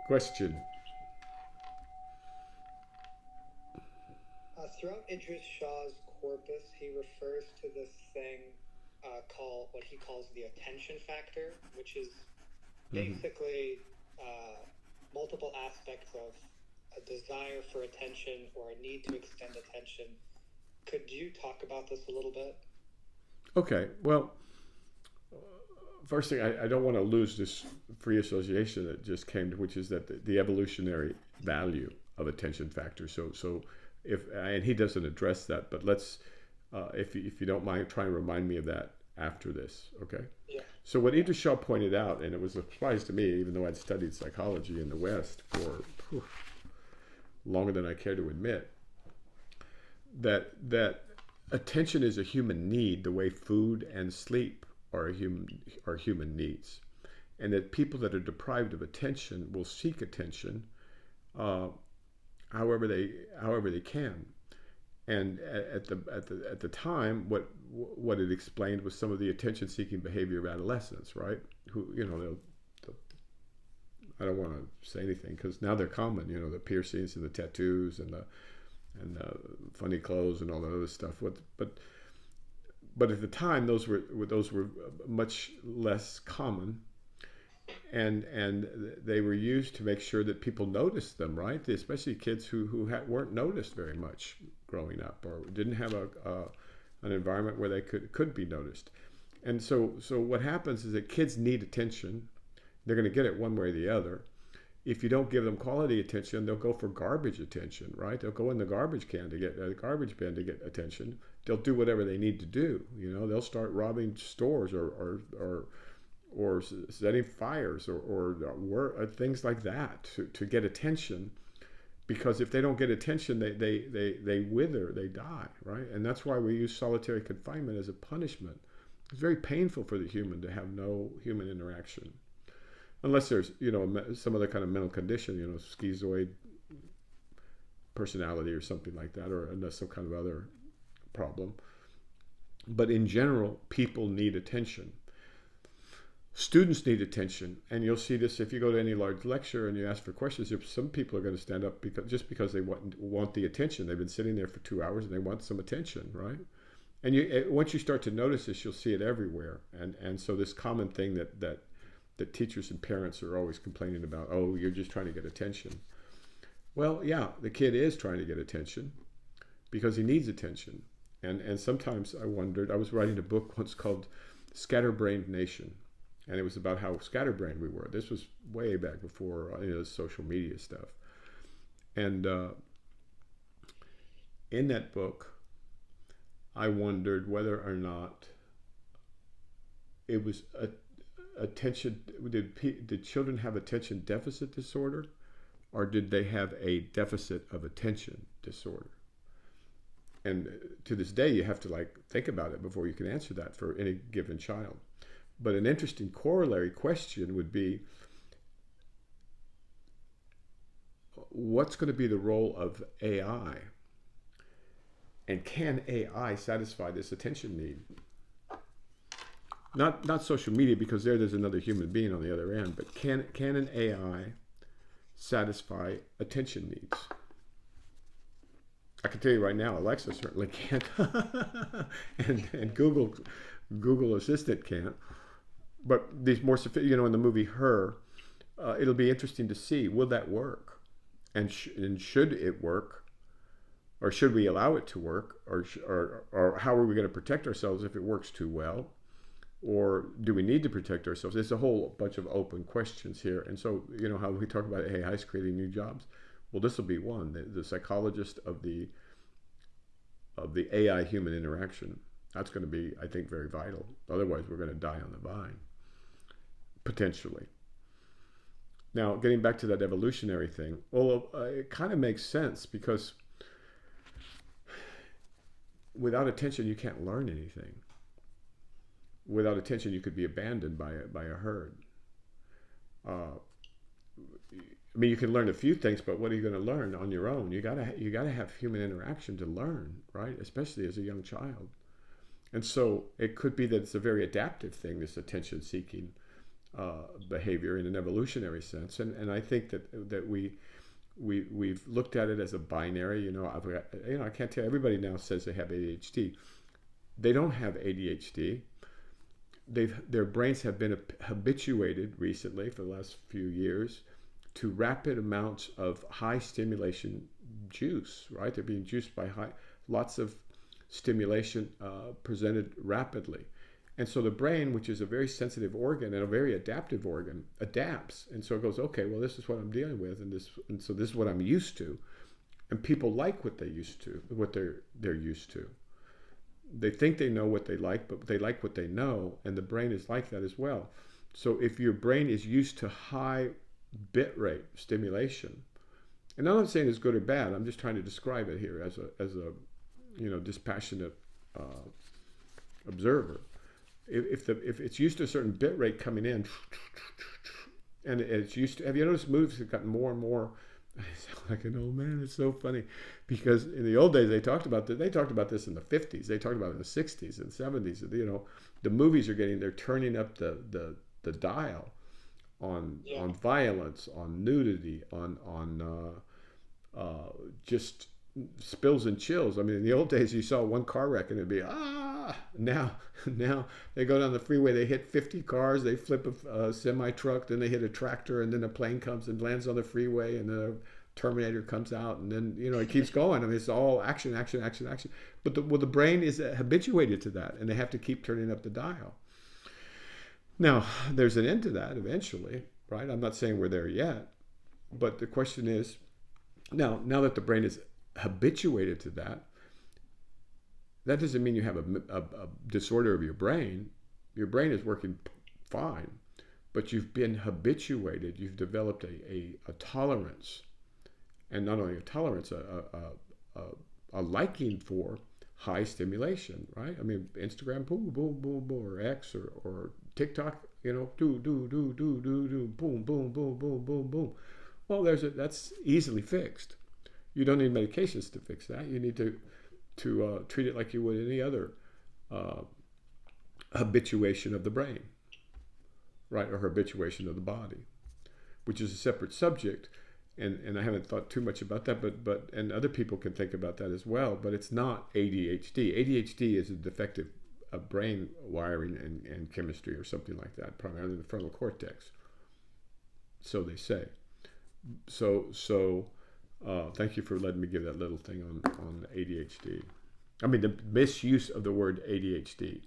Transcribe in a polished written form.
Question. Throughout Idris Shah's corpus, he refers to this thing called what he calls the attention factor, which is Mm-hmm. basically uh, multiple aspects of a desire for attention or a need to extend attention. Could you talk about this a little bit? Okay. Well, first thing, I don't want to lose this free association that just came to, which is that the evolutionary value of attention factor. So if and he doesn't address that, but let's if you don't mind, try and remind me of that after this. Okay. Yeah. So what Idris Shah pointed out, and it was a surprise to me, even though I'd studied psychology in the West for longer than I care to admit, that attention is a human need, the way food and sleep are human needs, and that people that are deprived of attention will seek attention, uh, however they can. And at the time, what it explained was some of the attention seeking behavior of adolescents, right? Who they'll I don't want to say anything because now they're common, the piercings and the tattoos and the funny clothes and all that other stuff. But at the time, those were much less common, and they were used to make sure that people noticed them, right? Especially kids who weren't noticed very much growing up, or didn't have an environment where they could be noticed. And so what happens is that kids need attention. They're going to get it one way or the other. If you don't give them quality attention, they'll go for garbage attention, right? They'll go in the garbage can to get a garbage bin to get attention. They'll do whatever they need to do. They'll start robbing stores or setting fires or things like that to get attention. Because if they don't get attention, they wither, they die, right? And that's why we use solitary confinement as a punishment. It's very painful for the human to have no human interaction. Unless there's, some other kind of mental condition, schizoid personality or something like that, or unless some kind of other problem. But in general, people need attention. Students need attention, and you'll see this if you go to any large lecture and you ask for questions. Some people are going to stand up because they want the attention. They've been sitting there for 2 hours and they want some attention, right? And once you start to notice this, you'll see it everywhere. And so this common thing that teachers and parents are always complaining about, oh, you're just trying to get attention. Well, yeah, the kid is trying to get attention because he needs attention. And sometimes I wondered, I was writing a book once called Scatterbrained Nation, and it was about how scatterbrained we were. This was way back before social media stuff. And in that book, I wondered whether or not it was attention. Did children have attention deficit disorder, or did they have a deficit of attention disorder? And to this day, you have to think about it before you can answer that for any given child. But an interesting corollary question would be, what's going to be the role of AI? And can AI satisfy this attention need? Not social media, because there's another human being on the other end, but can an AI satisfy attention needs? I can tell you right now, Alexa certainly can't, and Google Assistant can't. But these more sophisticated, in the movie Her, it'll be interesting to see, will that work, and should it work, or should we allow it to work, or how are we going to protect ourselves if it works too well? Or do we need to protect ourselves? There's a whole bunch of open questions here. And so, how we talk about AI creating new jobs. Well, this will be one. The psychologist of the AI human interaction. That's going to be, I think, very vital. Otherwise, we're going to die on the vine, potentially. Now, getting back to that evolutionary thing, well, it kind of makes sense because without attention, you can't learn anything. Without attention, you could be abandoned by a herd. You can learn a few things, but what are you going to learn on your own? You gotta have human interaction to learn, right? Especially as a young child. And so it could be that it's a very adaptive thing, this attention seeking. behavior in an evolutionary sense, and I think that we've looked at it as a binary. I can't tell. Everybody now says they have ADHD. They don't have ADHD. Their brains have been habituated recently for the last few years to rapid amounts of high stimulation juice. Right? They're being juiced by lots of stimulation presented rapidly. And so the brain, which is a very sensitive organ and a very adaptive organ, adapts. And so it goes, okay, well, this is what I'm dealing with, and so this is what I'm used to. And people like what they're used to. They think they know what they like, but they like what they know, and the brain is like that as well. So if your brain is used to high bit rate stimulation, and I'm not saying it's good or bad, I'm just trying to describe it here as a dispassionate observer. If it's used to a certain bit rate coming in, and it's used to, have you noticed movies have gotten more and more? I sound like an old man. It's so funny, because in the old days they talked about this. They talked about this in the 50s. They talked about it in the 60s and 70s. The movies they're turning up the dial on violence, on nudity, on just spills and chills. I mean, in the old days, you saw one car wreck and it'd be Now they go down the freeway, they hit 50 cars, they flip a semi truck, then they hit a tractor, and then a plane comes and lands on the freeway, and then a Terminator comes out, and then it keeps going. I mean, it's all action, action, action, action. But the brain is habituated to that, and they have to keep turning up the dial. Now, there's an end to that eventually, right? I'm not saying we're there yet, but the question is, now that the brain is habituated to that doesn't mean you have a disorder of your brain. Your brain is working fine, but you've been habituated. You've developed a tolerance, and not only a tolerance, a liking for high stimulation, right? I mean, Instagram, boom, boom, boom, boom, or X, or TikTok, do, boom, boom, boom, boom, boom, boom. Well, that's easily fixed. You don't need medications to fix that. You need to treat it like you would any other habituation of the brain, right, or habituation of the body, which is a separate subject, and I haven't thought too much about that, but and other people can think about that as well. But it's not ADHD. ADHD is a defective brain wiring and chemistry or something like that, primarily in the frontal cortex. So they say. So. Thank you for letting me give that little thing on ADHD. I mean, the misuse of the word ADHD.